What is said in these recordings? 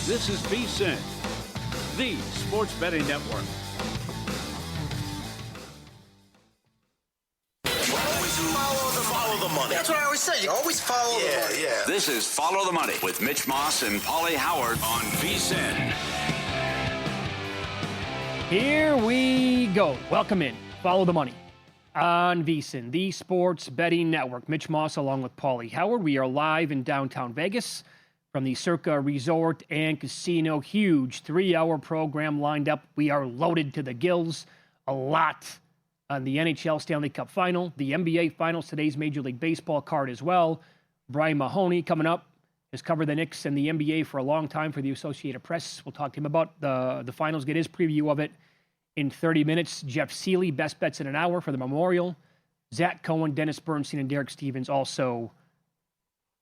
This is VSiN, the sports betting network. Follow the money. That's what I always say. You always follow the money. Yeah. This is Follow the Money with Mitch Moss and Paulie Howard on VSiN. Here we go. Welcome in. Follow the Money on VSiN, the sports betting network. Mitch Moss along with Paulie Howard. We are live in downtown Vegas from the Circa Resort and Casino. Huge 3-hour program lined up. We are loaded to the gills. A lot on the NHL Stanley Cup Final, the NBA Finals, today's Major League Baseball card as well. Brian Mahoney coming up has covered the Knicks and the NBA for a long time for the Associated Press. We'll talk to him about the finals, get his preview of it in 30 minutes. Jeff Seeley, best bets in an hour for the Memorial. Zach Cohen, Dennis Bernstein, and Derek Stevens also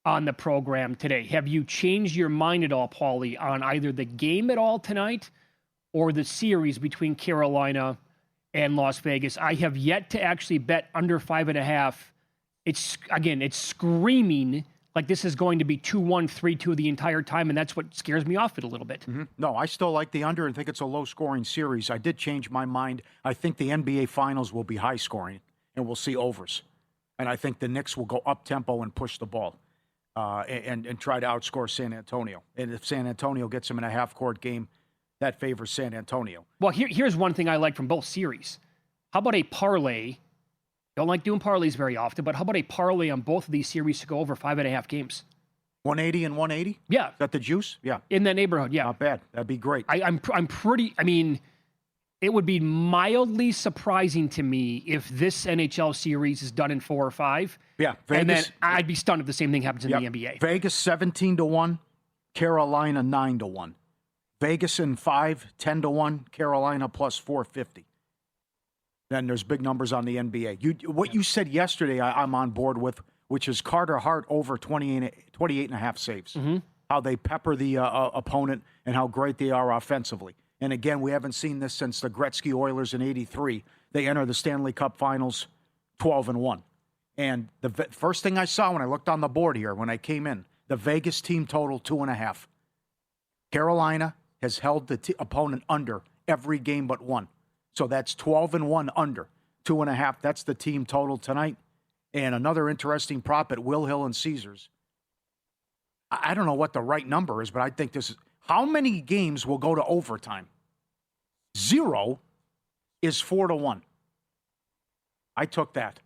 on the program today. Have you changed your mind at all, Paulie, on either the game at all tonight or the series between Carolina and Las Vegas? I have yet to actually bet under 5.5. It's screaming like this is going to be 2-1, 3-2 the entire time, and that's what scares me off it a little bit. Mm-hmm. No, I still like the under and think it's a low-scoring series. I did change my mind. I think the NBA Finals will be high-scoring, and we'll see overs. And I think the Knicks will go up-tempo and push the ball and try to outscore San Antonio. And if San Antonio gets them in a half-court game, that favors San Antonio. Well, here's one thing I like from both series. How about a parlay? Don't like doing parlays very often, but how about a parlay on both of these series to go over 5.5 games? 180 and 180? Yeah. Is that the juice? Yeah. In that neighborhood, yeah. Not bad. That'd be great. I'm pretty, it would be mildly surprising to me if this NHL series is done in 4 or 5. Yeah. Vegas, and then Vegas, I'd be stunned if the same thing happens in the NBA. Vegas 17-1, Carolina 9-1. Vegas in 5, 10-1, Carolina plus 450. Then there's big numbers on the NBA. What you said yesterday, I'm on board with, which is Carter Hart over 28.5 saves. Mm-hmm. How they pepper the opponent and how great they are offensively. And again, we haven't seen this since the Gretzky Oilers in '83. They enter the Stanley Cup Finals 12-1. And the first thing I saw when I looked on the board here, when I came in, the Vegas team total 2.5. Carolina has held the opponent under every game but one. So that's 12-1 under, 2.5. That's the team total tonight. And another interesting prop at Will Hill and Caesars. I don't know what the right number is, but I think this is, how many games will go to overtime? 0 is 4-1. I took that.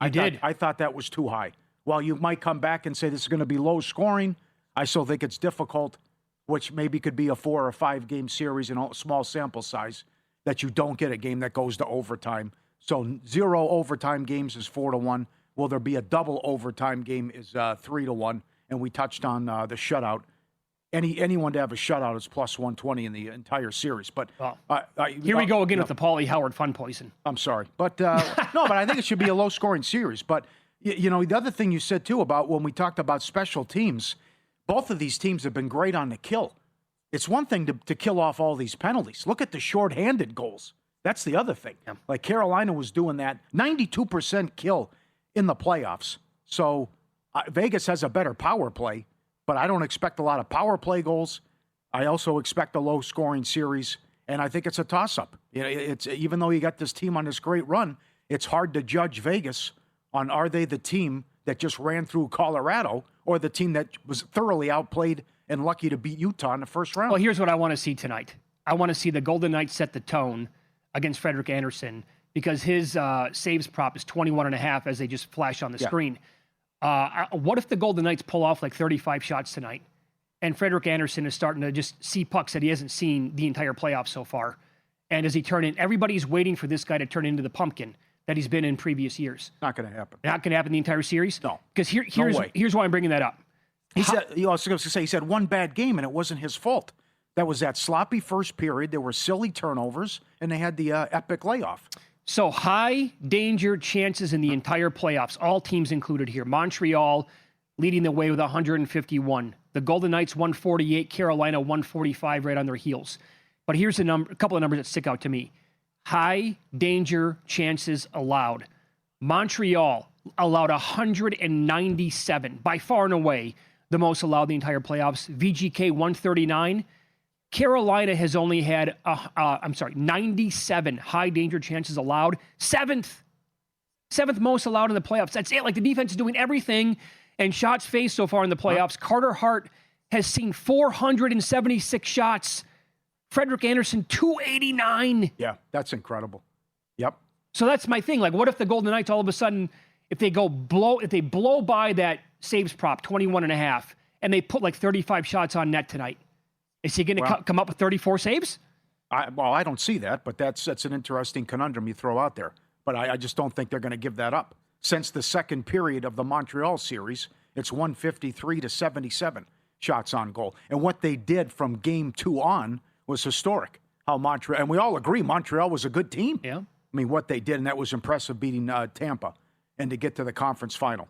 I thought that was too high. Well, you might come back and say this is going to be low scoring. I still think it's difficult, which maybe could be a 4 or 5 game series in a small sample size, that you don't get a game that goes to overtime. So 0 overtime games is 4-1. Will there be a double overtime game is 3-1. And we touched on the shutout. Anyone to have a shutout is plus 120 in the entire series. But here we go again with the Paulie Howard fun poison. I'm sorry. But no, but I think it should be a low scoring series. But the other thing you said too about when we talked about special teams, both of these teams have been great on the kill. It's one thing to kill off all these penalties. Look at the shorthanded goals. That's the other thing. Yeah. Like Carolina was doing that. 92% kill in the playoffs. So Vegas has a better power play, but I don't expect a lot of power play goals. I also expect a low-scoring series, and I think it's a toss-up. It's even though you got this team on this great run, it's hard to judge Vegas on are they the team that just ran through Colorado or the team that was thoroughly outplayed and lucky to beat Utah in the first round. Well, here's what I want to see tonight. I want to see the Golden Knights set the tone against Frederik Andersen because his saves prop is 21.5 as they just flash on the screen. What if the Golden Knights pull off like 35 shots tonight and Frederik Andersen is starting to just see pucks that he hasn't seen the entire playoffs so far? And does he turn in? Everybody's waiting for this guy to turn into the pumpkin that he's been in previous years. Not going to happen. Not going to happen the entire series? No. Because here's why I'm bringing that up. He said one bad game, and it wasn't his fault. That was that sloppy first period. There were silly turnovers, and they had the epic layoff. So high danger chances in the entire playoffs, all teams included here. Montreal leading the way with 151. The Golden Knights 148, Carolina 145 right on their heels. But here's a couple of numbers that stick out to me. High danger chances allowed. Montreal allowed 197, by far and away the most allowed in the entire playoffs. VGK 139. Carolina has only had, 97 high danger chances allowed. Seventh most allowed in the playoffs. That's it. Like, the defense is doing everything. And shots faced so far in the playoffs, Carter Hart has seen 476 shots. Frederick Anderson, 289. Yeah, that's incredible. Yep. So that's my thing. Like, what if the Golden Knights all of a sudden, if they blow by that saves prop, 21.5, and they put like 35 shots on net tonight, is he going to come up with 34 saves? I don't see that, but that's an interesting conundrum you throw out there. But I just don't think they're going to give that up. Since the second period of the Montreal series, it's 153 to 77 shots on goal. And what they did from game 2 on was historic. How Montreal, and we all agree Montreal was a good team. Yeah. I mean, what they did, and that was impressive, beating Tampa and to get to the conference final.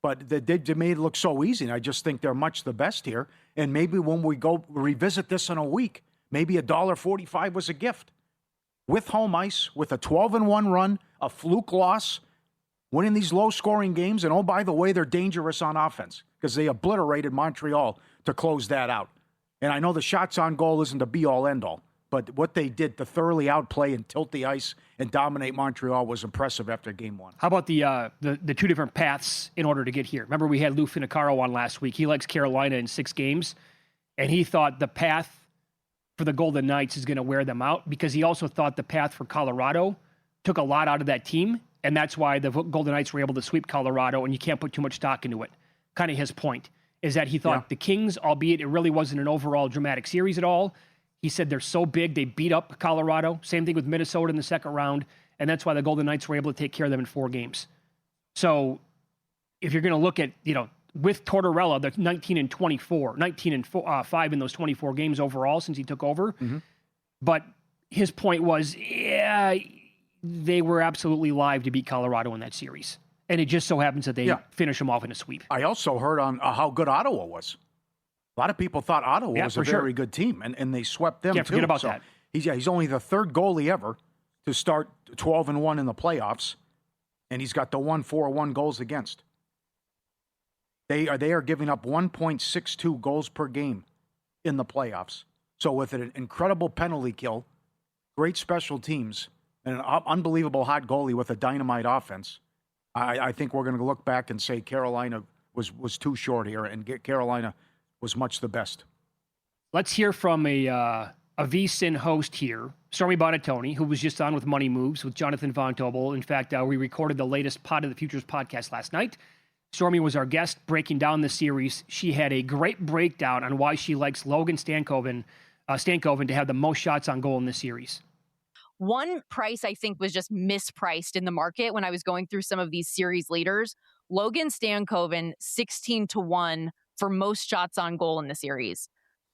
But they made it look so easy, and I just think they're much the best here. And maybe when we go revisit this in a week, maybe $1.45 was a gift. With home ice, with a 12-1 run, a fluke loss, winning these low-scoring games, and oh, by the way, they're dangerous on offense because they obliterated Montreal to close that out. And I know the shots on goal isn't the be-all, end-all, but what they did to thoroughly outplay and tilt the ice and dominate Montreal was impressive after game 1. How about the two different paths in order to get here? Remember, we had Lou Finicaro on last week. He likes Carolina in 6 games, and he thought the path for the Golden Knights is going to wear them out because he also thought the path for Colorado took a lot out of that team, and that's why the Golden Knights were able to sweep Colorado, and you can't put too much stock into it. Kind of his point is that he thought the Kings, albeit it really wasn't an overall dramatic series at all, he said they're so big, they beat up Colorado. Same thing with Minnesota in the second round, and that's why the Golden Knights were able to take care of them in 4 games. So if you're going to look at, with Tortorella, they're 19 and 5 in those 24 games overall since he took over. Mm-hmm. But his point was, they were absolutely live to beat Colorado in that series. And it just so happens that they finish them off in a sweep. I also heard on how good Ottawa was. A lot of people thought Ottawa was a very good team, and they swept them, too. Forget about that. He's only the 3rd goalie ever to start 12-1 in the playoffs, and he's got the 1-4-1 goals against. They are giving up 1.62 goals per game in the playoffs. So with an incredible penalty kill, great special teams, and an unbelievable hot goalie with a dynamite offense, I think we're going to look back and say Carolina was too short here, and Carolina was much the best. Let's hear from a VSiN host here, Stormy Buonantony, who was just on with Money Moves with Jonathan Von Tobel. In fact, we recorded the latest Pot of the Futures podcast last night. Stormy was our guest breaking down the series. She had a great breakdown on why she likes Logan Stankoven to have the most shots on goal in this series. One price I think was just mispriced in the market when I was going through some of these series leaders. Logan Stankoven, 16-1 for most shots on goal in the series.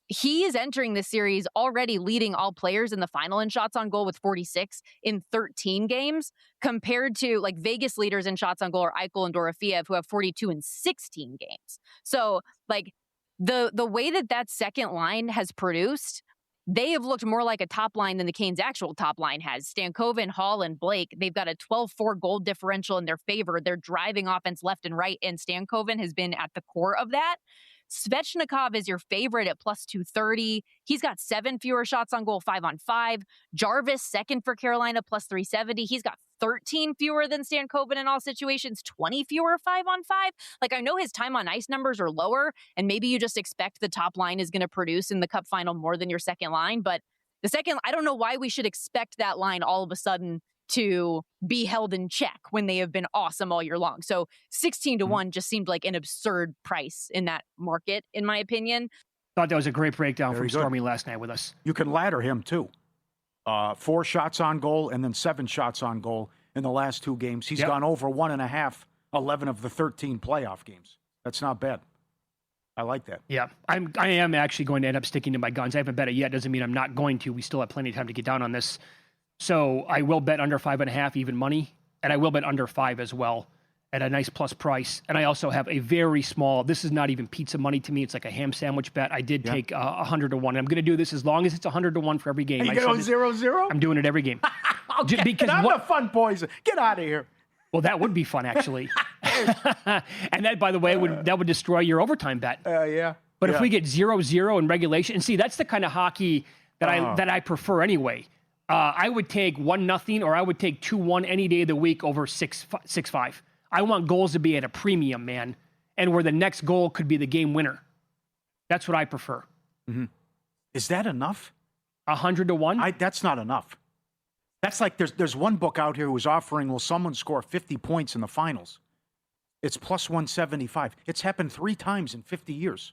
He is entering this series already leading all players in the final in shots on goal with 46 in 13 games, compared to like Vegas leaders in shots on goal are Eichel and Dorofeev, who have 42 in 16 games. So like the way that second line has produced, they have looked more like a top line than the Canes' actual top line has. Stankoven, Hall, and Blake, they've got a 12-4 goal differential in their favor. They're driving offense left and right, and Stankoven has been at the core of that. Svechnikov is your favorite at plus 230. He's got 7 fewer shots on goal, 5-on-5. Jarvis, second for Carolina, plus 370. He's got 13 fewer than Stankoven in all situations, 20 fewer 5-on-5. Like, I know his time on ice numbers are lower, and maybe you just expect the top line is going to produce in the Cup final more than your second line, but the second, I don't know why we should expect that line all of a sudden to be held in check when they have been awesome all year long. So 16-1 just seemed like an absurd price in that market, in my opinion. Thought that was a great breakdown Very from good. Stormy last night with us. You can ladder him, too. 4 shots on goal and then 7 shots on goal in the last 2 games. He's gone over 1.5, 11 of the 13 playoff games. That's not bad. I like that. Yeah, I am actually going to end up sticking to my guns. I haven't bet it yet. Doesn't mean I'm not going to. We still have plenty of time to get down on this. So I will bet under 5.5 even money, and I will bet under 5 as well at a nice plus price. And I also have a very small, this is not even pizza money to me. It's like a ham sandwich bet. I did take 100-1. I'm going to do this as long as it's 100-1 for every game. Are you going 0-0? I'm doing it every game. Okay, because I'm the fun poison. Get out of here. Well, that would be fun, actually. And that, by the way, would destroy your overtime bet. Yeah. But if we get 0-0 in regulation, and see, that's the kind of hockey that I prefer anyway. I would take 1-0 or I would take 2-1 any day of the week over 6-5. I want goals to be at a premium, man, and where the next goal could be the game winner. That's what I prefer. Mm-hmm. Is that enough? 100-1? That's not enough. That's like there's one book out here who's offering, will someone score 50 points in the finals? It's plus 175. It's happened 3 times in 50 years.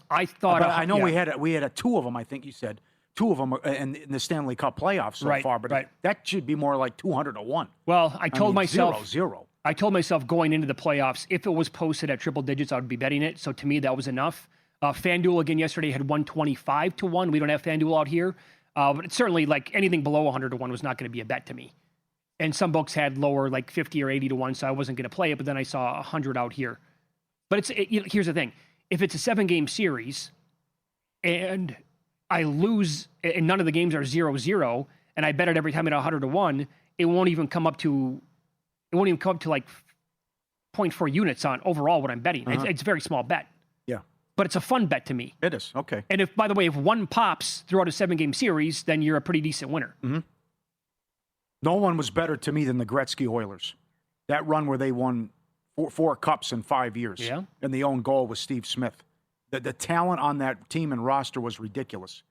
I thought. I know we had 2 of them. I think you said 2 of them in the Stanley Cup playoffs so far, but that should be more like 200-1. Well, I told myself 0-0. I told myself going into the playoffs, if it was posted at triple digits, I would be betting it. So to me, that was enough. FanDuel again yesterday had 125-1. We don't have FanDuel out here, but it's certainly like anything below 100-1 was not going to be a bet to me. And some books had lower, like 50 or 80-1, so I wasn't going to play it. But then I saw 100 out here. But here's the thing: if it's a 7-game series, and I lose, and none of the games are 0-0, and I bet it every time at 100-1, it won't even come up to like 0.4 units on overall what I'm betting. It's a very small bet. Yeah. But it's a fun bet to me. It is. Okay. And if, by the way, if one pops throughout a 7-game series, then you're a pretty decent winner. Mm-hmm. No one was better to me than the Gretzky Oilers. That run where they won 4 cups in 5 years. Yeah. And the own goal was Steve Smith. The talent on that team and roster was ridiculous.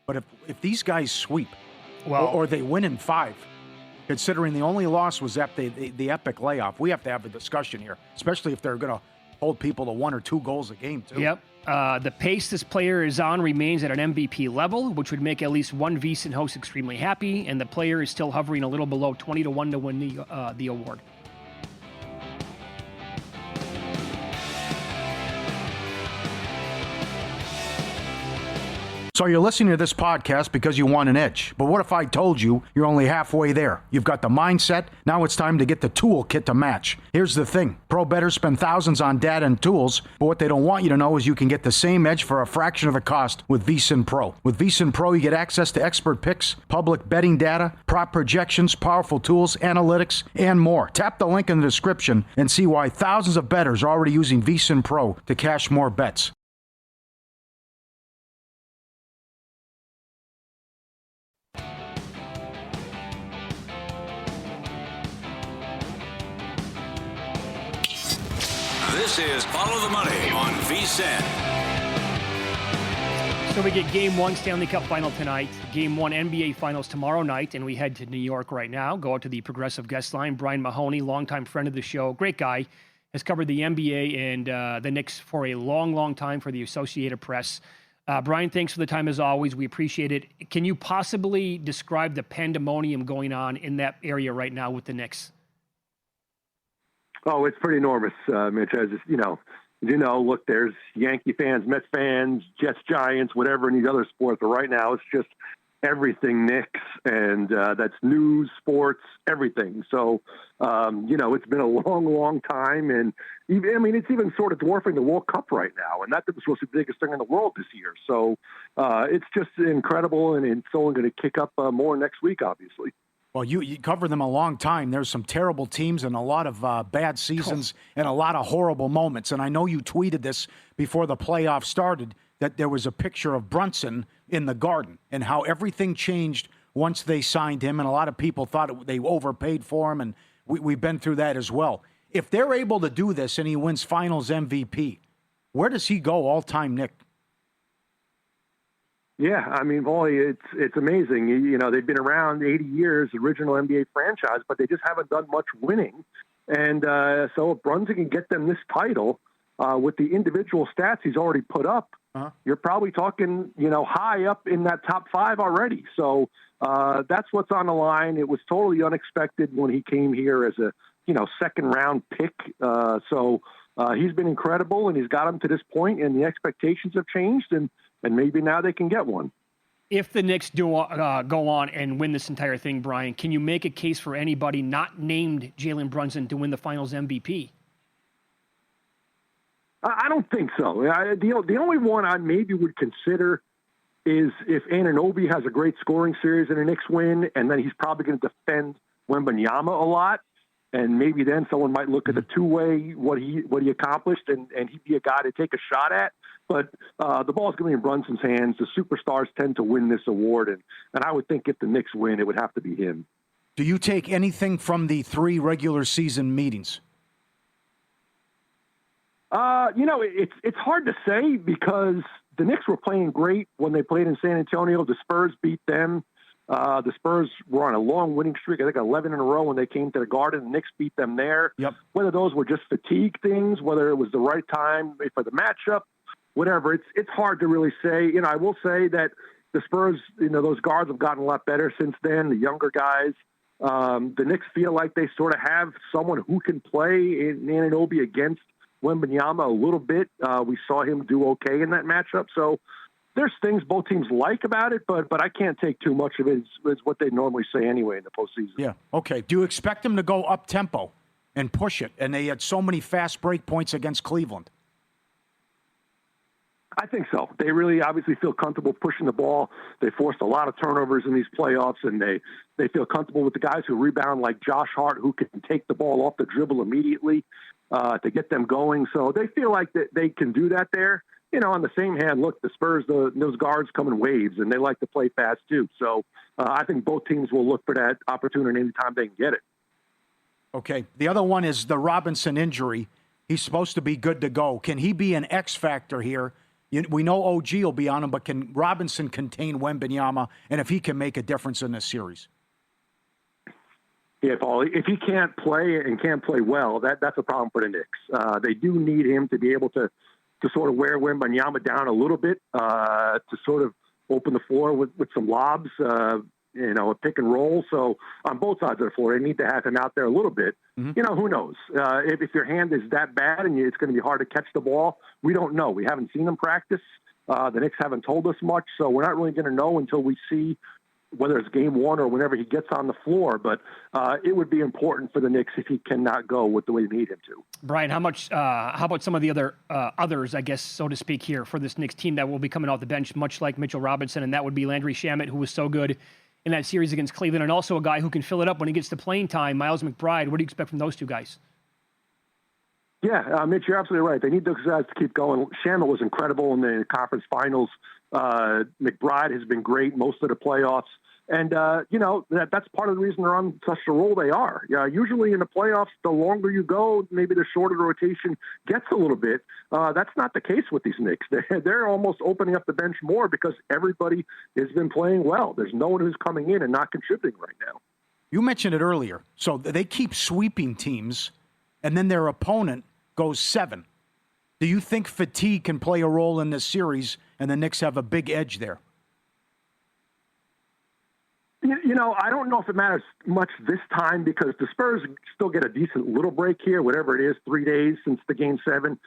But if these guys sweep, or they win in 5, considering the only loss was at the epic layoff, we have to have a discussion here, especially if they're going to hold people to 1 or 2 goals a game, too. Yep. The pace this player is on remains at an MVP level, which would make at least one VSiN host extremely happy, and the player is still hovering a little below 20-1 to win the award. So you're listening to this podcast because you want an edge. But what if I told you you're only halfway there? You've got the mindset. Now it's time to get the toolkit to match. Here's the thing. Pro bettors spend thousands on data and tools, but what they don't want you to know is you can get the same edge for a fraction of the cost with VSiN Pro. With VSiN Pro, you get access to expert picks, public betting data, prop projections, powerful tools, analytics, and more. Tap the link in the description and see why thousands of bettors are already using VSiN Pro to cash more bets. This is Follow the Money on VSiN. So we get Game 1 Stanley Cup Final tonight, Game 1 NBA Finals tomorrow night, and we head to New York right now. Go out to the Progressive Guest Line. Brian Mahoney, longtime friend of the show, great guy, has covered the NBA and the Knicks for a long, long time for the Associated Press. Brian, thanks for the time as always. We appreciate it. Can you possibly describe the pandemonium going on in that area right now with the Knicks? Oh, it's pretty enormous, Mitch. As look, there's Yankee fans, Mets fans, Jets, Giants, whatever in these other sports. But right now, it's just everything Knicks, and that's news, sports, everything. So, it's been a long, long time, and it's even sort of dwarfing the World Cup right now, and that was supposed to be the biggest thing in the world this year. So, it's just incredible, and it's only going to kick up more next week, obviously. Well, you cover them a long time. There's some terrible teams and a lot of bad seasons and a lot of horrible moments. And I know you tweeted this before the playoffs started, that there was a picture of Brunson in the Garden and how everything changed once they signed him. And a lot of people thought they overpaid for him. And we've been through that as well. If they're able to do this and he wins Finals MVP, where does he go all-time, Nick? Yeah, Paulie, it's amazing. They've been around 80 years, original NBA franchise, but they just haven't done much winning. And so if Brunson can get them this title with the individual stats he's already put up, you're probably talking, high up in that top 5 already. So that's what's on the line. It was totally unexpected when he came here as a, second-round pick. So he's been incredible, and he's got them to this point, and the expectations have changed, and maybe now they can get one. If the Knicks do go on and win this entire thing, Brian, can you make a case for anybody not named Jalen Brunson to win the Finals MVP? I don't think so. The only one I maybe would consider is if Anunoby has a great scoring series and the Knicks win, and then he's probably going to defend Wembanyama a lot, and maybe then someone might look at the two-way, what he accomplished, and he'd be a guy to take a shot at. but the ball's going to be in Brunson's hands. The superstars tend to win this award, and I would think if the Knicks win, it would have to be him. Do you take anything from the 3 regular season meetings? It's hard to say because the Knicks were playing great when they played in San Antonio. The Spurs beat them. The Spurs were on a long winning streak, I think 11 in a row when they came to the Garden. The Knicks beat them there. Yep. Whether those were just fatigue things, whether it was the right time for the matchup, whatever, it's hard to really say. I will say that the Spurs, those guards have gotten a lot better since then, the younger guys. The Knicks feel like they sort of have someone who can play in Anunoby against Wembanyama a little bit. We saw him do okay in that matchup. So there's things both teams like about it, but I can't take too much of it. It's what they normally say anyway in the postseason. Yeah, okay. Do you expect them to go up-tempo and push it? And they had so many fast break points against Cleveland. I think so. They really obviously feel comfortable pushing the ball. They forced a lot of turnovers in these playoffs, and they feel comfortable with the guys who rebound like Josh Hart, who can take the ball off the dribble immediately to get them going. So they feel like that they can do that there. On the same hand, look, the Spurs, those guards come in waves, and they like to play fast too. So I think both teams will look for that opportunity anytime they can get it. Okay. The other one is the Robinson injury. He's supposed to be good to go. Can he be an X factor here? We know OG will be on him, but can Robinson contain Wembanyama, and if he can make a difference in this series? Yeah, Paul, if he can't play and can't play well, that's a problem for the Knicks. They do need him to be able to sort of wear Wembanyama down a little bit, to sort of open the floor with some lobs, a pick and roll. So on both sides of the floor, they need to have him out there a little bit. Mm-hmm. Who knows? If your hand is that bad and it's going to be hard to catch the ball, we don't know. We haven't seen him practice. The Knicks haven't told us much, so we're not really going to know until we see whether it's game 1 or whenever he gets on the floor. But it would be important for the Knicks if he cannot go with the way they need him to. Brian, how about some of the others, I guess, so to speak, here for this Knicks team that will be coming off the bench, much like Mitchell Robinson, and that would be Landry Shamet, who was so good in that series against Cleveland, and also a guy who can fill it up when he gets to playing time, Miles McBride. What do you expect from those two guys? Yeah, Mitch, you're absolutely right. They need those guys to keep going. Shamet was incredible in the conference finals. McBride has been great most of the playoffs. And, that's part of the reason they're on such a roll they are. Usually in the playoffs, the longer you go, maybe the shorter the rotation gets a little bit. That's not the case with these Knicks. They're almost opening up the bench more because everybody has been playing well. There's no one who's coming in and not contributing right now. You mentioned it earlier. So they keep sweeping teams, and then their opponent goes 7. Do you think fatigue can play a role in this series, and the Knicks have a big edge there? I don't know if it matters much this time because the Spurs still get a decent little break here, whatever it is, 3 days since the Game 7.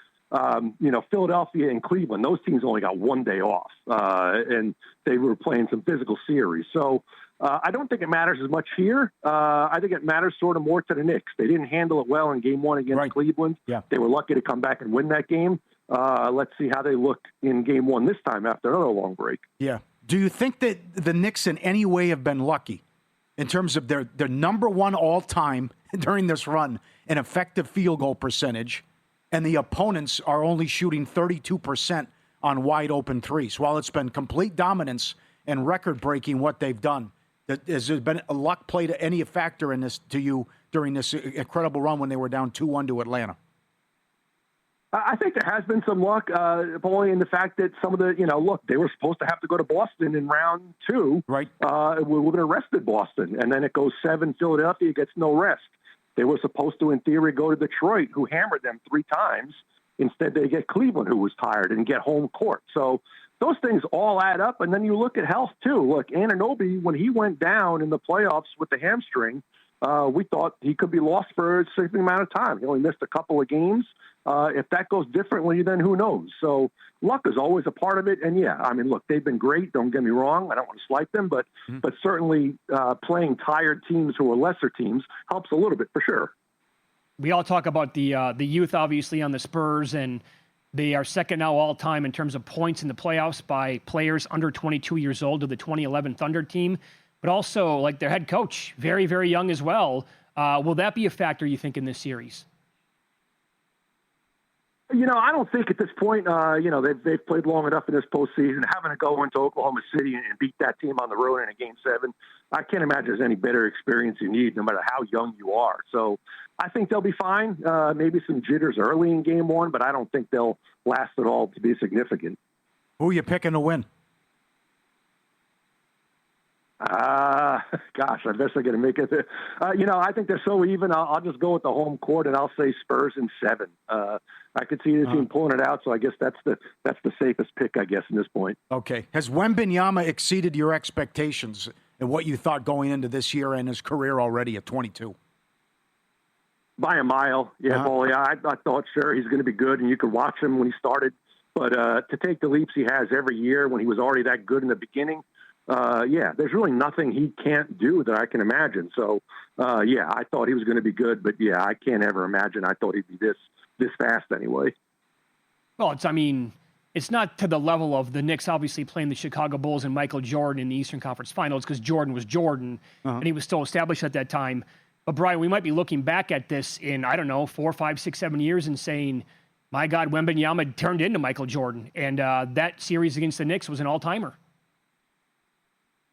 Philadelphia and Cleveland, those teams only got 1 day off, and they were playing some physical series. So I don't think it matters as much here. I think it matters sort of more to the Knicks. They didn't handle it well in Game 1 against Cleveland. Yeah. They were lucky to come back and win that game. Let's see how they look in Game 1 this time after another long break. Yeah. Do you think that the Knicks in any way have been lucky in terms of their number 1 all-time during this run in effective field goal percentage, and the opponents are only shooting 32% on wide-open threes? While it's been complete dominance and record-breaking what they've done, has there been a luck play to any factor in this to you during this incredible run when they were down 2-1 to Atlanta? I think there has been some luck, Paulie, in the fact that some of the, they were supposed to have to go to Boston in round 2. Right. We would have rested Boston, and then it goes 7. Philadelphia gets no rest. They were supposed to, in theory, go to Detroit, who hammered them 3 times. Instead, they get Cleveland, who was tired, and get home court. So those things all add up, and then you look at health, too. Look, Anunoby, when he went down in the playoffs with the hamstring, we thought he could be lost for a certain amount of time. He only missed a couple of games. If that goes differently, then who knows? So luck is always a part of it. And, look, they've been great. Don't get me wrong. I don't want to slight them. But certainly playing tired teams who are lesser teams helps a little bit for sure. We all talk about the youth, obviously, on the Spurs, and they are second now all-time in terms of points in the playoffs by players under 22 years old to the 2011 Thunder team. But also, like their head coach, very, very young as well. Will that be a factor, you think, in this series? I don't think at this point, they've played long enough in this postseason. Having to go into Oklahoma City and beat that team on the road in a Game 7, I can't imagine there's any better experience you need, no matter how young you are. So I think they'll be fine. Maybe some jitters early in Game 1, but I don't think they'll last at all to be significant. Who are you picking to win? Gosh, I guess I'm going to make it. I think they're so even. I'll just go with the home court, and I'll say Spurs in 7. I could see the team pulling it out, so I guess that's the safest pick, I guess, in this point. Okay. Has Wembanyama exceeded your expectations and what you thought going into this year and his career already at 22? By a mile, Paulie. I thought, sure, he's going to be good, and you could watch him when he started. But to take the leaps he has every year when he was already that good in the beginning, there's really nothing he can't do that I can imagine. So, I thought he was going to be good, but I can't ever imagine I thought he'd be this fast anyway. Well, it's not to the level of the Knicks obviously playing the Chicago Bulls and Michael Jordan in the Eastern Conference Finals, because Jordan was Jordan and he was still established at that time. But Brian, we might be looking back at this in, 4, 5, 6, 7 years and saying, my God, Wembanyama turned into Michael Jordan. And that series against the Knicks was an all-timer.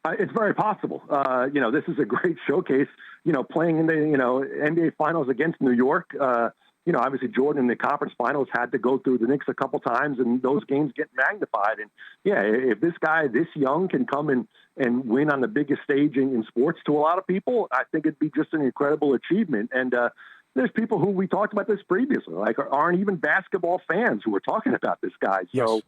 It's very possible. This is a great showcase, playing in the, NBA Finals against New York. Obviously Jordan in the conference finals had to go through the Knicks a couple times, and those games get magnified. And, if this guy this young can come and win on the biggest stage in sports to a lot of people, I think it'd be just an incredible achievement. And there's people who we talked about this previously, like aren't even basketball fans who are talking about this guy. So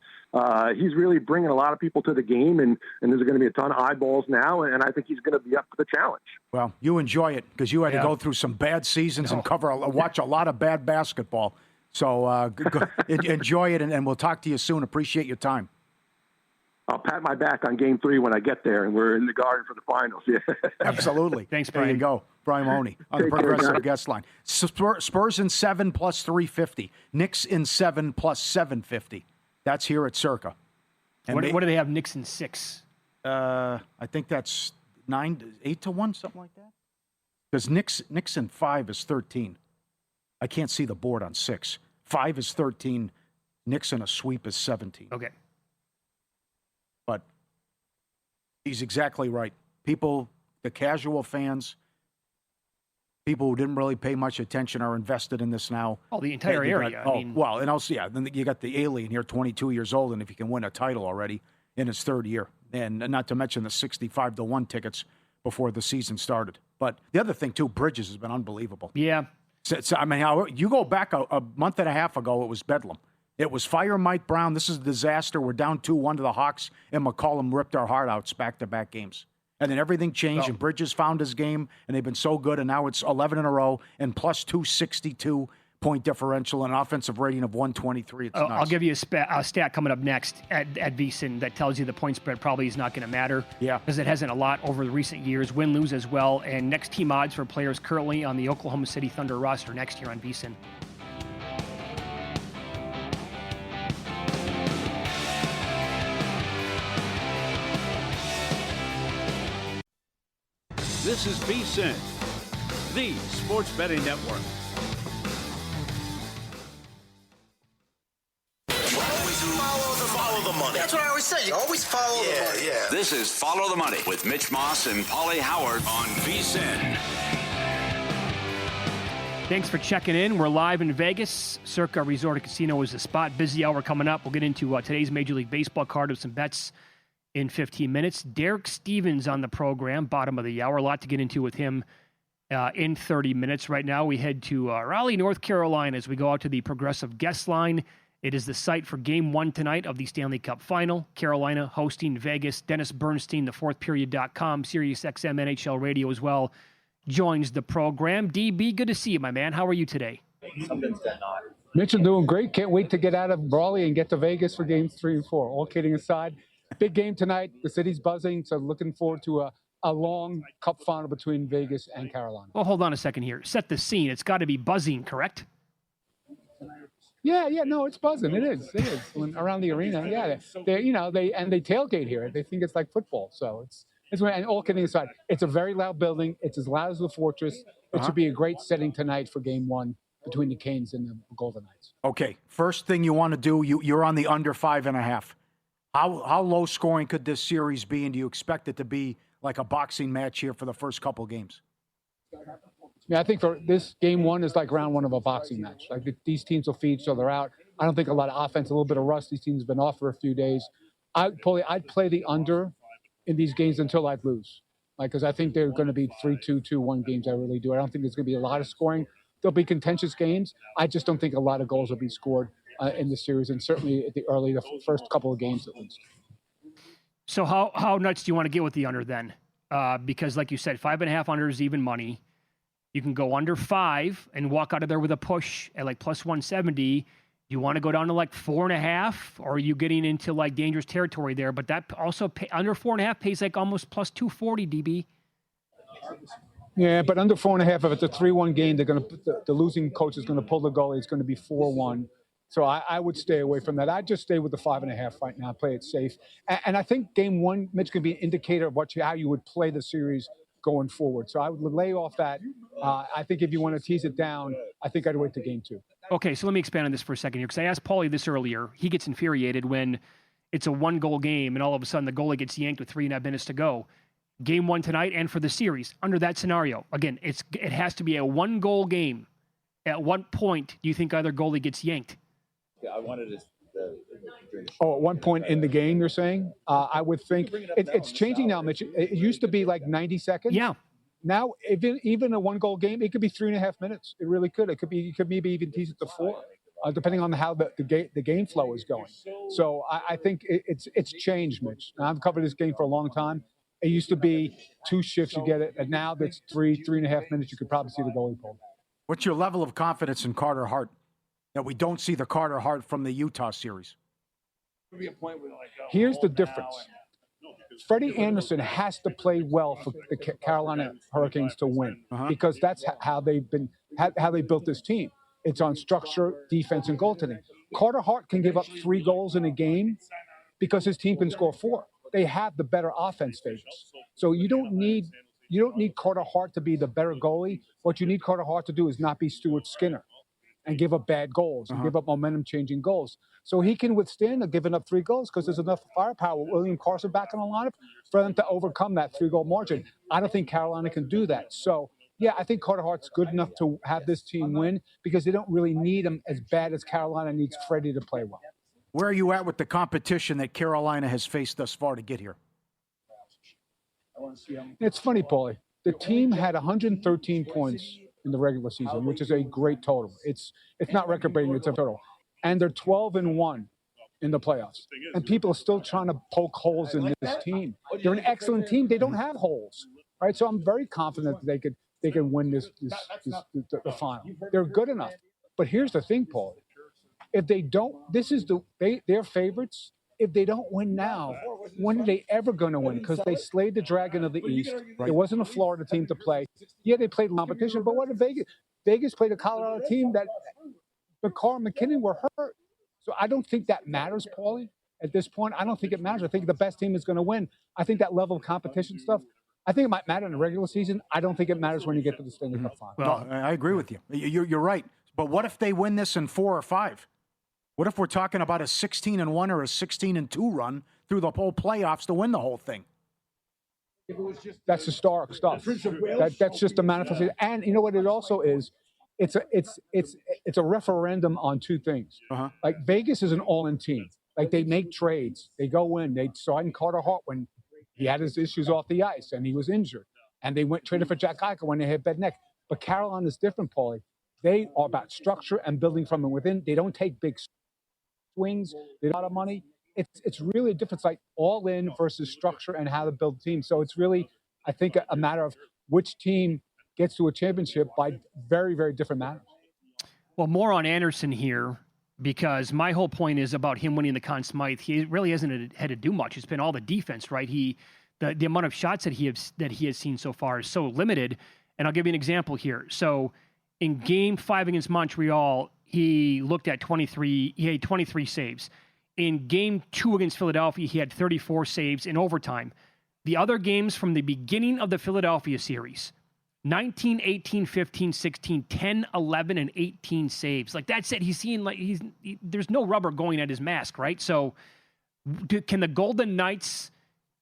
he's really bringing a lot of people to the game, and there's going to be a ton of eyeballs now, and I think he's going to be up for the challenge. Well, you enjoy it because you had to go through some bad seasons and watch a lot of bad basketball. So enjoy it, and we'll talk to you soon. Appreciate your time. I'll pat my back on Game 3 when I get there, and we're in the Garden for the finals. Yeah, absolutely. Thanks, Brian. There you go. Brian Mahoney on the Progressive Guest Line. Spurs in 7 plus 350. Knicks in 7 plus 750. That's here at Circa. And what do they have? Knicks in 6. I think that's 8 to 1, something like that. Because Knicks in 5 is 13. I can't see the board on 6. 5 is 13. Knicks in a sweep is 17. Okay. But he's exactly right. People, the casual fans, people who didn't really pay much attention are invested in this now. Oh, the entire area. And also, then you got the alien here, 22 years old, and if he can win a title already in his third year, and not to mention the 65 to 1 tickets before the season started. But the other thing too, Bridges has been unbelievable. Yeah. So, you go back a month and a half ago, it was bedlam. It was fire Mike Brown. This is a disaster. We're down 2-1 to the Hawks, and McCollum ripped our heart out back-to-back games. And then everything changed, and Bridges found his game, and they've been so good, and now it's 11 in a row, and plus 262 point differential, and an offensive rating of 123. It's nuts. I'll give you a stat coming up next at VSiN that tells you the point spread probably is not going to matter. Yeah. Because it hasn't a lot over the recent years, win-lose as well, and next team odds for players currently on the Oklahoma City Thunder roster next year on VSiN. This is VSiN, the sports betting network. Follow the money. That's what I always say. You always follow the money. Yeah. This is Follow the Money with Mitch Moss and Paulie Howard on VSiN. Thanks for checking in. We're live in Vegas. Circa Resort and Casino is the spot. Busy hour coming up. We'll get into today's Major League Baseball card with some bets in 15 minutes. Derek Stevens on the program, bottom of the hour. A lot to get into with him in 30 minutes. Right now, we head to Raleigh, North Carolina as we go out to the Progressive Guest Line. It is the site for Game 1 tonight of the Stanley Cup Final. Carolina hosting Vegas. Dennis Bernstein, thefourthperiod.com, SiriusXM NHL Radio as well, joins the program. DB, good to see you, my man. How are you today? Mitch, I'm doing great. Can't wait to get out of Raleigh and get to Vegas for Games 3 and 4. All kidding aside, big game tonight. The city's buzzing, so looking forward to a long Cup Final between Vegas and Carolina. Well, hold on a second here. Set the scene. It's got to be buzzing, correct? Yeah, no, it's buzzing. It is. Around the arena. Yeah, they tailgate here. They think it's like football. So it's and all kidding aside, it's a very loud building. It's as loud as the Fortress. It should be a great setting tonight for Game 1 between the Canes and the Golden Knights. Okay, first thing you want to do, you're on the under 5.5. How low scoring could this series be, and do you expect it to be like a boxing match here for the first couple games? Yeah, I think for this game one is like round one of a boxing match. Like these teams will feed each other out. I don't think a lot of offense, a little bit of rust. These teams have been off for a few days. I'd play the under in these games until I'd lose. Because I think they're going to be 3-2, 2-1 games. I really do. I don't think there's going to be a lot of scoring. There'll be contentious games. I just don't think a lot of goals will be scored in the series, and certainly at the first couple of games at least. So how nuts do you want to get with the under then? Because like you said, 5.5 under is even money. You can go under 5 and walk out of there with a push at like plus 170. You want to go down to like 4.5, or are you getting into like dangerous territory there? But that also under 4.5 pays like almost plus 240, DB. Yeah, but under 4.5, if it's a 3-1 game, they're going to the losing coach is going to pull the goalie. It's going to be 4-1. So I would stay away from that. I'd just stay with the 5.5 right now. Play it safe. And I think game one, Mitch, could be an indicator of how you would play the series going forward. So I would lay off that. I think if you want to tease it down, I think I'd wait to game 2. Okay, so let me expand on this for a second here, because I asked Paulie this earlier. He gets infuriated when it's a 1-goal game and all of a sudden the goalie gets yanked with 3.5 minutes to go. Game 1 tonight and for the series, under that scenario, again, it has to be a 1-goal game. At what point do you think either goalie gets yanked? Yeah, I wanted to. At one point in the game, you're saying? I would think it's changing now, Mitch. It used to be like 90 seconds. Yeah. Now, even a 1-goal game, it could be 3.5 minutes. It really could. You could maybe even tease it to 4, depending on how the game flow is going. So I think it's changed, Mitch. I've covered this game for a long time. It used to be 2 shifts, you get it, and now that's 3.5 minutes. You could probably see the goalie pull. What's your level of confidence in Carter Hart that we don't see the Carter Hart from the Utah series? Here's the difference. Freddie Anderson has to play well for the Carolina Hurricanes to win, because that's how they built this team. It's on structure, defense, and goaltending. Carter Hart can give up 3 goals in a game because his team can score 4. They have the better offense stages. So you don't need Carter Hart to be the better goalie. What you need Carter Hart to do is not be Stuart Skinner and give up bad goals and give up momentum-changing goals. So he can withstand giving up 3 goals because there's enough firepower with William Carson back in the lineup for them to overcome that 3-goal margin. I don't think Carolina can do that. So, yeah, I think Carter Hart's good enough to have this team win because they don't really need him as bad as Carolina needs Freddie to play well. Where are you at with the competition that Carolina has faced thus far to get here? It's funny, Paulie. The team had 113 points in the regular season, which is a great total. It's not record-breaking, it's a total. And they're 12-1 in the playoffs. And people are still trying to poke holes in this team. They're an excellent team. They don't have holes, right? So I'm very confident that they can win the final. They're good enough. But here's the thing, Paulie. If they don't, they're favorites. If they don't win now, when are they ever going to win? Because they slayed the Dragon of the East. It wasn't a Florida team to play. Yeah, they played competition, but what did Vegas? Vegas played a Colorado team that McCarr and McKinnon were hurt. So I don't think that matters, Paulie. At this point, I don't think it matters. I think the best team is going to win. I think that level of competition stuff, I think it might matter in the regular season. I don't think it matters when you get to the Stanley Cup final. Well, I agree with you. You're right. But what if they win this in 4 or 5? What if we're talking about a 16-1 or a 16-2 run through the whole playoffs to win the whole thing? That's historic stuff. That's just a manifestation. And you know what it also is? It's a referendum on 2 things. Like Vegas is an all-in team. Like they make trades. They go in. They signed Carter Hart when he had his issues off the ice and he was injured. And they traded for Jack Eichel when they had bad neck. But Carolina is different, Paulie. They are about structure and building from within. They don't take big swings. They don't have a lot of money. It's really a difference, like all in versus structure and how to build teams. So it's really, I think, a matter of which team gets to a championship by very, very different matters. Well, more on Anderson here, because my whole point is about him winning the Conn Smythe. He really hasn't had to do much. It's been all the defense, right? The amount of shots that he has seen so far is so limited. And I'll give you an example here. So in Game 5 against Montreal, he looked at 23. He had 23 saves. In Game 2 against Philadelphia, he had 34 saves in overtime. The other games from the beginning of the Philadelphia series, 19, 18, 15, 16, 10, 11, and 18 saves. Like that's it. He's seeing like there's no rubber going at his mask, right? So can the Golden Knights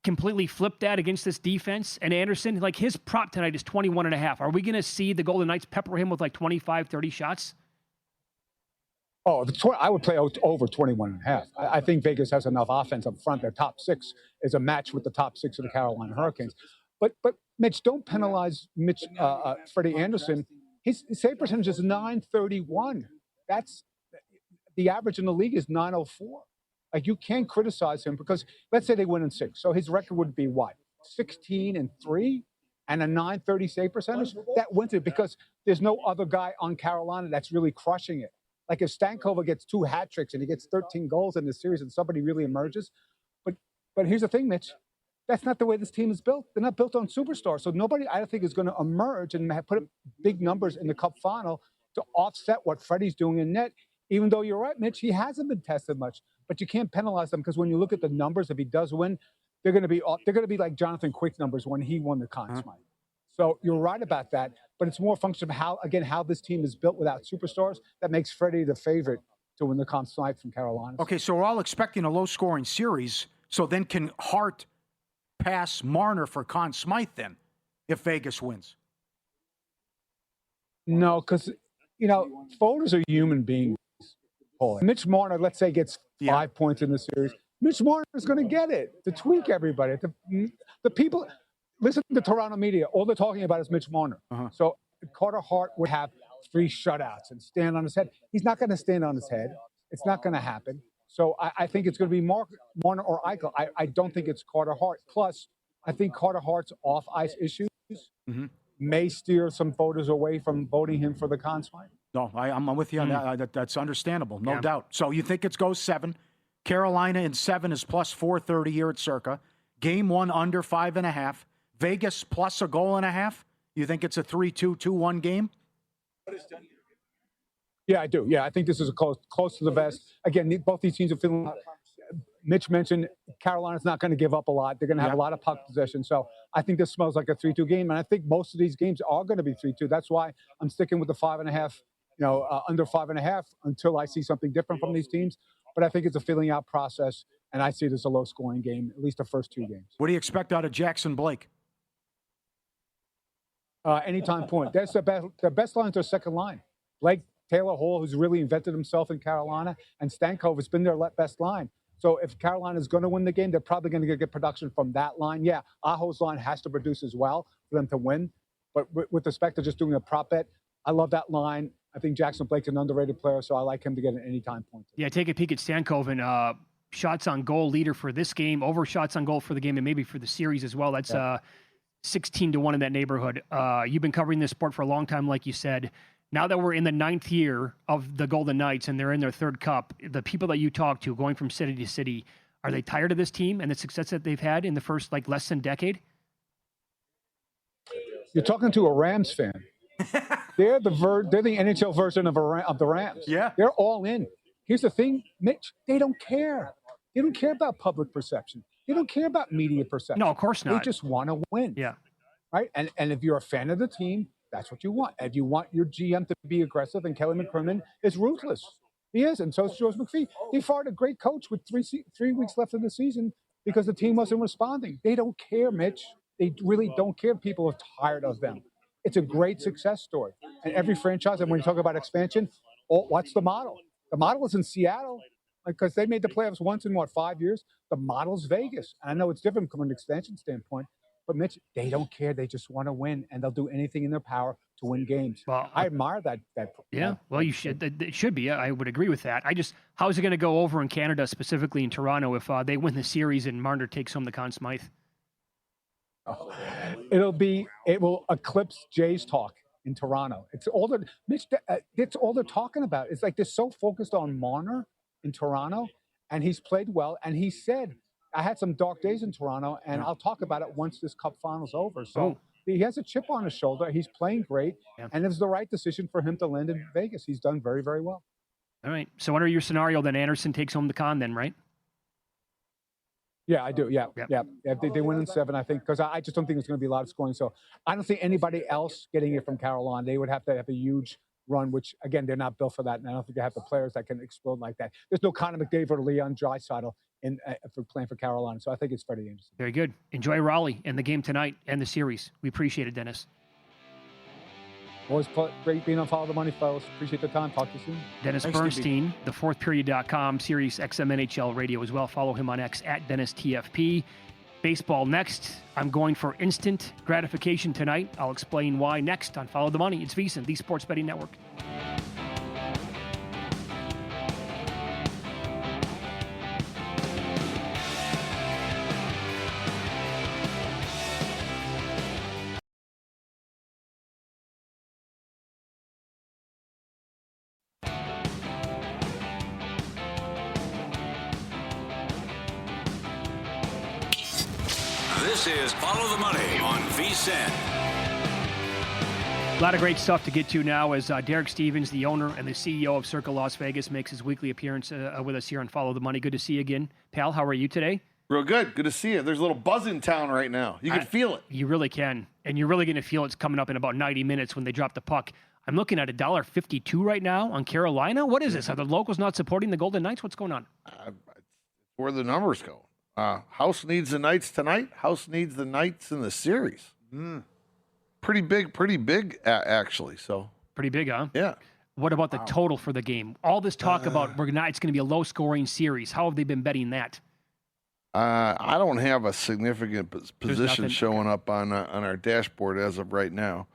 completely flip that against this defense? And Anderson, like his prop tonight is 21.5. Are we going to see the Golden Knights pepper him with like 25, 30 shots? Oh, I would play over 21.5. I think Vegas has enough offense up front. Their top six is a match with the top six of the Carolina Hurricanes. But Mitch, don't penalize Freddie Anderson. His save percentage is .931. That's the average in the league is .904. Like you can't criticize him because let's say they win in 6. So his record would be what? 16-3 and a .930 save percentage? That wins it because there's no other guy on Carolina that's really crushing it. Like if Stankova gets 2 hat tricks and he gets 13 goals in this series and somebody really emerges. But here's the thing, Mitch. That's not the way this team is built. They're not built on superstars. So nobody, I don't think, is going to emerge and put up big numbers in the Cup final to offset what Freddie's doing in net. Even though you're right, Mitch, he hasn't been tested much. But you can't penalize them because when you look at the numbers, if he does win, they're going to be like Jonathan Quick numbers when he won the Conn Smythe. So you're right about that. But it's more a function of how this team is built without superstars that makes Freddie the favorite to win the Conn Smythe from Carolina. Okay, so we're all expecting a low-scoring series. So then can Hart pass Marner for Conn Smythe then if Vegas wins? No, because, voters are human beings. Mitch Marner, let's say, gets 5 points in the series. Mitch Marner is going to get it to tweak everybody. The people, listen to Toronto media. All they're talking about is Mitch Marner. So Carter Hart would have 3 shutouts and stand on his head. He's not going to stand on his head. It's not going to happen. So I think it's going to be Marner or Eichel. I don't think it's Carter Hart. Plus, I think Carter Hart's off-ice issues may steer some voters away from voting him for the Conn Smythe. No, I'm with you on that. That's understandable, no doubt. So you think it goes 7. Carolina in 7 is plus 430 here at Circa. Game 1 under 5.5. Vegas plus a goal and a half. You think it's a 3-2, 2-1 game? Yeah, I do. Yeah, I think this is a close to the vest. Again, both these teams are feeling. Mitch mentioned Carolina's not going to give up a lot. They're going to have a lot of puck possession. So I think this smells like a 3-2 game. And I think most of these games are going to be 3-2. That's why I'm sticking with the 5.5, under 5.5 until I see something different from these teams. But I think it's a filling out process. And I see it as a low scoring game, at least the first 2 games. What do you expect out of Jackson Blake? Anytime point. That's the best line's their second line. Blake, Taylor Hall, who's really invented himself in Carolina, and Stankova has been their best line. So if Carolina is going to win the game, they're probably going to get production from that line. Yeah, Aho's line has to produce as well for them to win. But with respect to just doing a prop bet, I love that line. I think Jackson Blake's an underrated player, so I like him to get an anytime point. Yeah, take a peek at Stankova. Shots on goal leader for this game, over shots on goal for the game, and maybe for the series as well. That's 16-1 in that neighborhood. You've been covering this sport for a long time, like you said. Now that we're in the 9th year of the Golden Knights and they're in their 3rd cup, the people that you talk to going from city to city, are they tired of this team and the success that they've had in the first less than decade? You're talking to a Rams fan. They're the NHL version of the Rams. Yeah. They're all in. Here's the thing, Mitch, they don't care. They don't care about public perception. They don't care about media perception. No, of course not. They just want to win. Yeah. Right? And if you're a fan of the team, that's what you want. If you want your GM to be aggressive, and Kelly McCrimmon is ruthless. He is, and so is George McPhee. They fired a great coach with 3 weeks left in the season because the team wasn't responding. They don't care, Mitch. They really don't care. People are tired of them. It's a great success story. And every franchise, and when you talk about expansion, what's the model? The model is in Seattle because they made the playoffs once in, 5 years? The model's Vegas. And I know it's different from an expansion standpoint. But Mitch, they don't care. They just want to win, and they'll do anything in their power to win games. Well, I admire that. Yeah, well, you should. It should be. I would agree with that. How is it going to go over in Canada, specifically in Toronto, if they win the series and Marner takes home the Conn Smythe? It will eclipse Jay's talk in Toronto. It's all they're talking about. It's like they're so focused on Marner in Toronto, and he's played well, and he said, I had some dark days in Toronto, and I'll talk about it once this Cup final's over. So he has a chip on his shoulder. He's playing great, and it was the right decision for him to land in Vegas. He's done very, very well. All right. So under your scenario, then Anderson takes home the Conn then, right? Yeah, I do. Yeah, Yep. yeah. If they win in 7, I think, because I just don't think there's going to be a lot of scoring. So I don't see anybody else getting it from Carolina. They would have to have a huge run, which, again, they're not built for that. And I don't think they have the players that can explode like that. There's no Connor McDavid or Leon Draisaitl for playing for Carolina. So I think it's pretty interesting. Very good. Enjoy Raleigh and the game tonight and the series. We appreciate it, Dennis. Always great being on Follow the Money, fellas. Appreciate the time. Talk to you soon. Dennis Thanks, Bernstein, thefourthperiod.com, Sirius XM NHL Radio as well. Follow him on X at Dennis TFP. Baseball next. I'm going for instant gratification tonight. I'll explain why next on Follow the Money. It's VSiN, the Sports Betting Network. This is Follow the Money on VSiN. A lot of great stuff to get to now as Derek Stevens, the owner and the CEO of Circa Las Vegas, makes his weekly appearance with us here on Follow the Money. Good to see you again. Pal, how are you today? Real good. Good to see you. There's a little buzz in town right now. You can feel it. You really can. And you're really going to feel it's coming up in about 90 minutes when they drop the puck. I'm looking at $1.52 right now on Carolina. What is this? Are the locals not supporting the Golden Knights? What's going on? Where the numbers go. House needs the Knights tonight. House needs the Knights in the series. Pretty big, actually. So Pretty big, huh? yeah. What about the total for the game? All this talk about it's going to be a low-scoring series. How have they been betting that? I don't have a significant position nothing? showing up on our dashboard as of right now.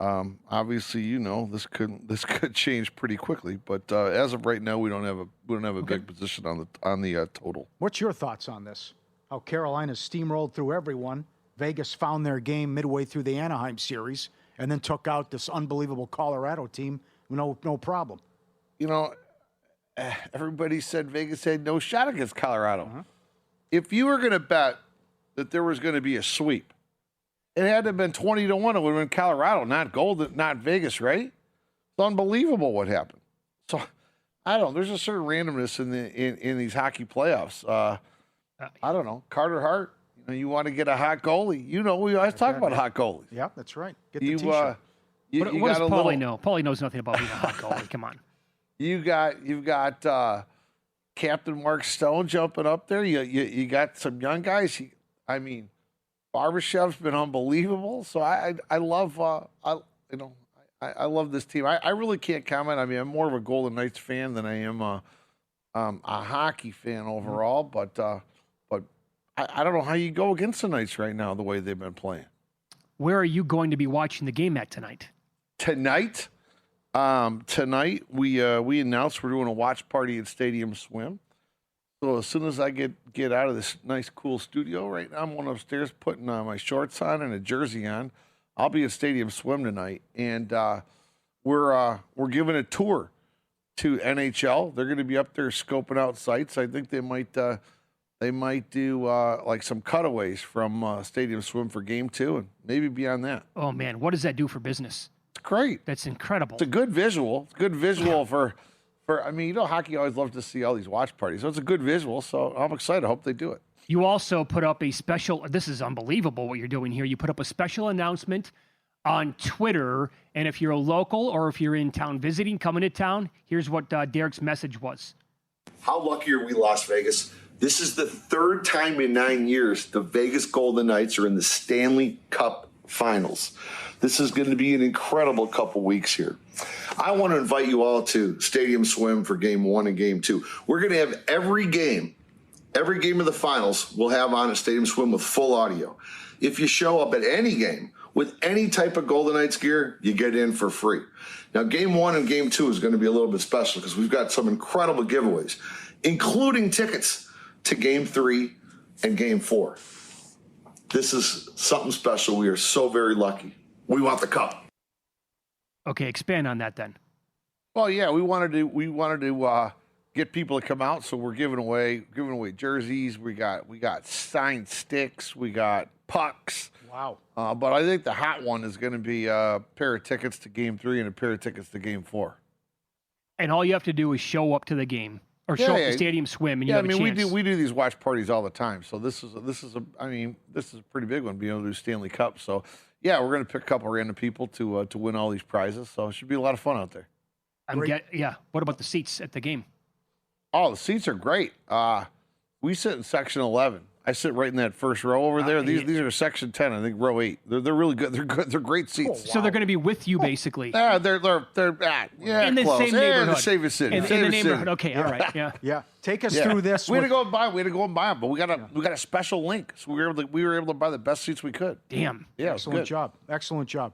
Obviously, this could change pretty quickly, but as of right now, we don't have a big position on the total. What's your thoughts on this? How Carolina steamrolled through everyone. Vegas found their game midway through the Anaheim series and then took out this unbelievable Colorado team. No problem. Everybody said Vegas had no shot against Colorado. If you were going to bet that there was going to be a sweep, it had to have been 20-1. It would have been Colorado, not Vegas, right? It's unbelievable what happened. So I don't know. There's a certain randomness in these hockey playoffs. I don't know. Carter Hart, you want to get a hot goalie. We always talk about hot goalies. Yeah, that's right. Get the T-shirt. What does Paulie know? Paulie knows nothing about being a hot goalie. Come on. You've got Captain Mark Stone jumping up there. You got some young guys. Barbashev's been unbelievable. So I love I love this team. I really can't comment. I'm more of a Golden Knights fan than I am a hockey fan overall. But I don't know how you go against the Knights right now the way they've been playing. Where are you going to be watching the game at tonight? Tonight we announced we're doing a watch party at Stadium Swim. So as soon as I get out of this nice, cool studio right now, I'm going upstairs putting my shorts on and a jersey on. I'll be at Stadium Swim tonight, and we're giving a tour to NHL. They're going to be up there scoping out sites. I think they might do like some cutaways from Stadium Swim for Game 2 and maybe beyond that. Oh man, what does that do for business? It's great. That's incredible. It's a good visual. It's a good visual for hockey always loves to see all these watch parties. So it's a good visual. So I'm excited. I hope they do it. You also put up a special, this is unbelievable what you're doing here. You put up a special announcement on Twitter. And if you're a local or if you're in town visiting, coming to town, here's what Derek's message was. How lucky are we, Las Vegas? This is the third time in 9 years the Vegas Golden Knights are in the Stanley Cup Finals. This is going to be an incredible couple weeks here. I want to invite you all to Stadium Swim for Game 1 and Game 2. We're going to have every game of the finals we'll have on at Stadium Swim with full audio. If you show up at any game with any type of Golden Knights gear, you get in for free. Now, Game 1 and Game 2 is going to be a little bit special because we've got some incredible giveaways, including tickets to Game 3 and Game 4. This is something special. We are so very lucky. We want the cup. Okay, expand on that then. Well, yeah, we wanted to get people to come out, so we're giving away jerseys. We got signed sticks. We got pucks. Wow. But I think the hot one is going to be a pair of tickets to Game 3 and a pair of tickets to Game 4. And all you have to do is show up to the game. or show up at Stadium Swim, and you have a chance. we do these watch parties all the time. So this is a pretty big one, being able to do Stanley Cup. So yeah, we're going to pick a couple random people to win all these prizes. So it should be a lot of fun out there. What about the seats at the game? Oh, the seats are great. We sit in section 11. I sit right in that first row over there. These are section 10, I think row 8. They're really good. They're good. They're great seats. Oh, wow. So they're going to be with you basically. They're in the close. Same neighborhood. In the safest city. In the neighborhood. Okay, all right. Yeah. Yeah. Take us through this. We had to go and buy them, but we got a special link, so we were able to buy the best seats we could. Damn. Yeah. Excellent job.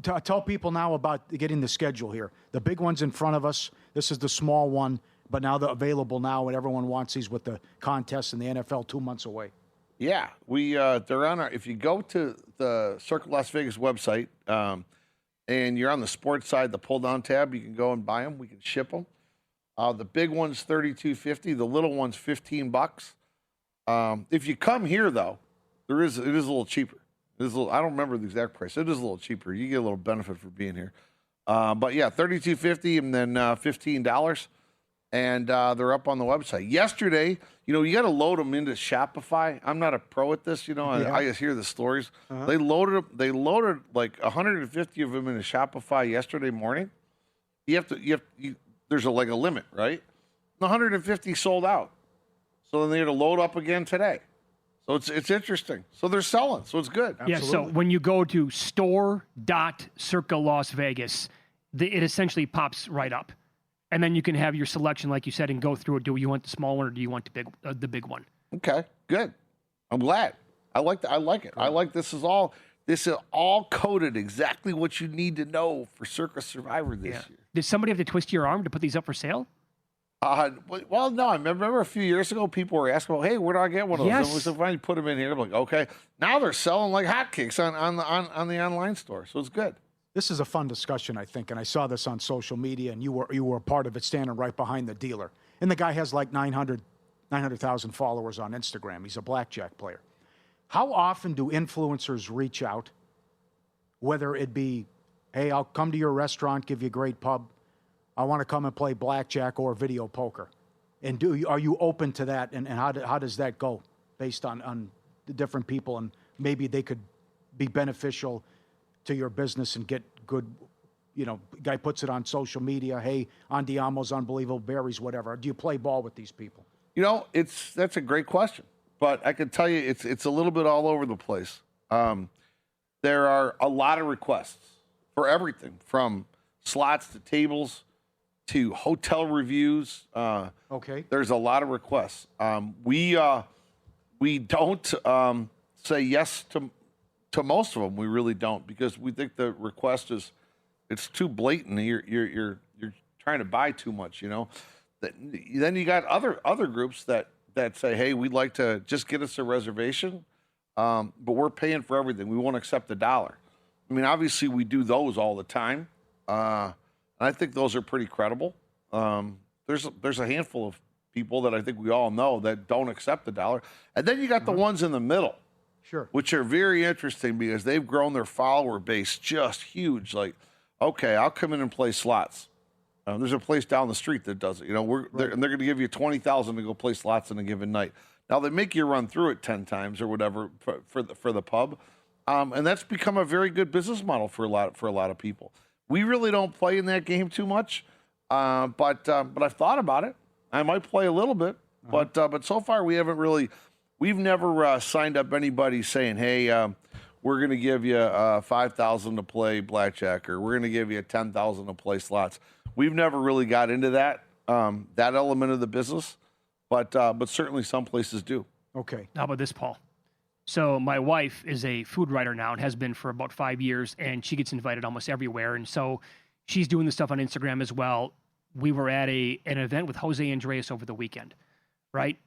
Tell people now about getting the schedule here. The big one's in front of us. This is the small one, but now they're available now, and everyone wants these with the contests and the NFL 2 months away. Yeah, they're on our. If you go to the Circa Las Vegas website, and you're on the sports side, the pull down tab, you can go and buy them. We can ship them. The big one's $32.50. The little one's $15. If you come here though, it is a little cheaper. I don't remember the exact price. It is a little cheaper. You get a little benefit for being here. But yeah, $32.50 and then $15. And they're up on the website. Yesterday, you got to load them into Shopify. I'm not a pro at this, I just hear the stories. Uh-huh. They loaded like 150 of them into Shopify yesterday morning. There's a limit, right? 150 sold out. So then they had to load up again today. So it's interesting. So they're selling. So it's good. Yeah. Absolutely. So when you go to store.circa Las Vegas, it essentially pops right up. And then you can have your selection, like you said, and go through it. Do you want the small one or do you want the big one? Okay, good. I'm glad. I like it. I like this is all coded exactly what you need to know for Circa Survivor this year. Did somebody have to twist your arm to put these up for sale? Well, no. I remember a few years ago, people were asking, "Well, hey, where do I get one of those?" Yes. And we said, "Fine, put them in here." I'm like, okay. Now they're selling like hotcakes on the online store, so it's good. This is a fun discussion, I think, and I saw this on social media, and you were a part of it, standing right behind the dealer. And the guy has like 900,000 followers on Instagram. He's a blackjack player. How often do influencers reach out, whether it be, hey, I'll come to your restaurant, give you a great pub, I want to come and play blackjack or video poker? And are you open to that, and how does that go based on the different people, and maybe they could be beneficial to your business and get good, guy puts it on social media, hey, Andiamo's unbelievable berries, whatever. Do you play ball with these people? That's a great question, but I can tell you it's a little bit all over the place. There are a lot of requests for everything from slots to tables to hotel reviews. Okay. There's a lot of requests. We don't say yes to most of them. We really don't, because we think the request it's too blatant. You're trying to buy too much, Then you got other groups that say, hey, we'd like to just get us a reservation, but we're paying for everything. We won't accept $1. I mean, obviously we do those all the time. And I think those are pretty credible. There's a handful of people that I think we all know that don't accept $1. And then you got the ones in the middle. Sure. Which are very interesting because they've grown their follower base just huge. Like, okay, I'll come in and play slots. There's a place down the street that does it. They're going to give you $20,000 to go play slots on a given night. Now they make you run through it 10 times or whatever for the pub, and that's become a very good business model for a lot of people. We really don't play in that game too much, but I've thought about it. I might play a little bit, but so far we haven't really. We've never signed up anybody saying, hey, we're going to give you $5,000 to play blackjack, or we're going to give you $10,000 to play slots. We've never really got into that element of the business, but certainly some places do. Okay. How about this, Paul? So my wife is a food writer now and has been for about 5 years, and she gets invited almost everywhere. And so she's doing this stuff on Instagram as well. We were at an event with Jose Andres over the weekend. Right?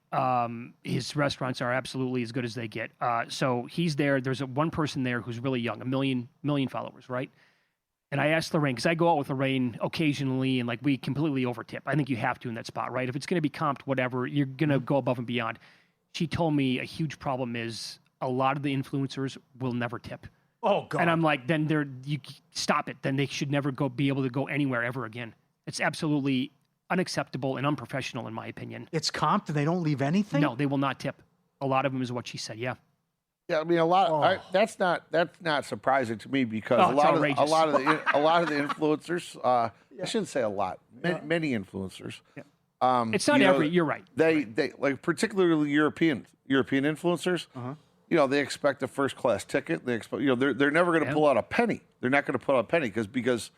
His restaurants are absolutely as good as they get. So he's there. There's one person there who's really young, 1 million followers, right? And I asked Lorraine, because I go out with Lorraine occasionally, and we completely overtip. I think you have to in that spot, right? If it's going to be comped, whatever, you're going to go above and beyond. She told me a huge problem is a lot of the influencers will never tip. Oh, God. And I'm like, then you stop it. Then they should never be able to go anywhere ever again. It's absolutely unacceptable and unprofessional, in my opinion. It's comped and they don't leave anything? No, they will not tip. A lot of them is what she said. Yeah. Yeah, I mean, that's not surprising to me because Oh, a it's lot outrageous. of a lot of the influencers. I shouldn't say a lot. Many influencers. Yeah. It's not every. You're right. They like particularly European influencers. You know, they expect a first class ticket. They expect they're never going to pull out a penny. They're not going to pull out a penny because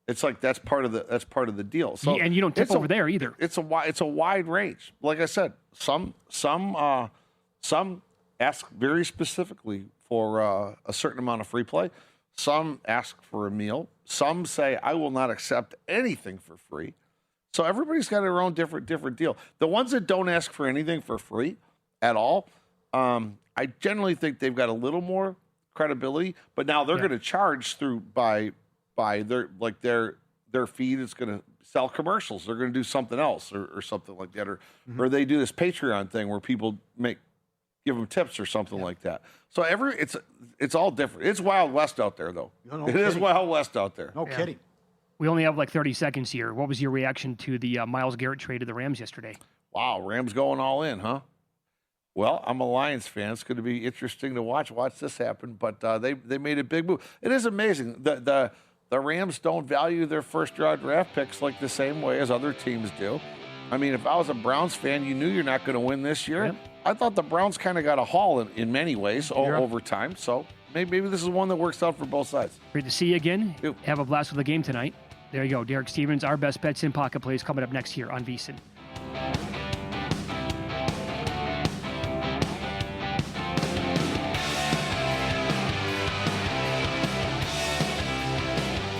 it's like that's part of the deal. So and you don't tip over there either. It's a wide range. Like I said, some ask very specifically for a certain amount of free play. Some ask for a meal. Some say, I will not accept anything for free. So everybody's got their own different deal. The ones that don't ask for anything for free at all, I generally think they've got a little more credibility. But now they're going to charge through by their feed is going to sell commercials. They're going to do something else or something like that. Or they do this Patreon thing where people give them tips or something like that. So it's all different. It's Wild West out there, though. It is Wild West out there. No kidding. We only have like 30 seconds here. What was your reaction to the Myles Garrett trade to the Rams yesterday? Wow, Rams going all in, huh? Well, I'm a Lions fan. It's going to be interesting to watch this happen. But they made a big move. It is amazing. The Rams don't value their first-round draft picks like the same way as other teams do. I mean, if I was a Browns fan, you knew you're not going to win this year. Yep. I thought the Browns kind of got a haul in many ways over time. So maybe this is one that works out for both sides. Great to see you again. Yep. Have a blast with the game tonight. There you go. Derek Stevens, our best bets in pocket plays coming up next here on VSiN.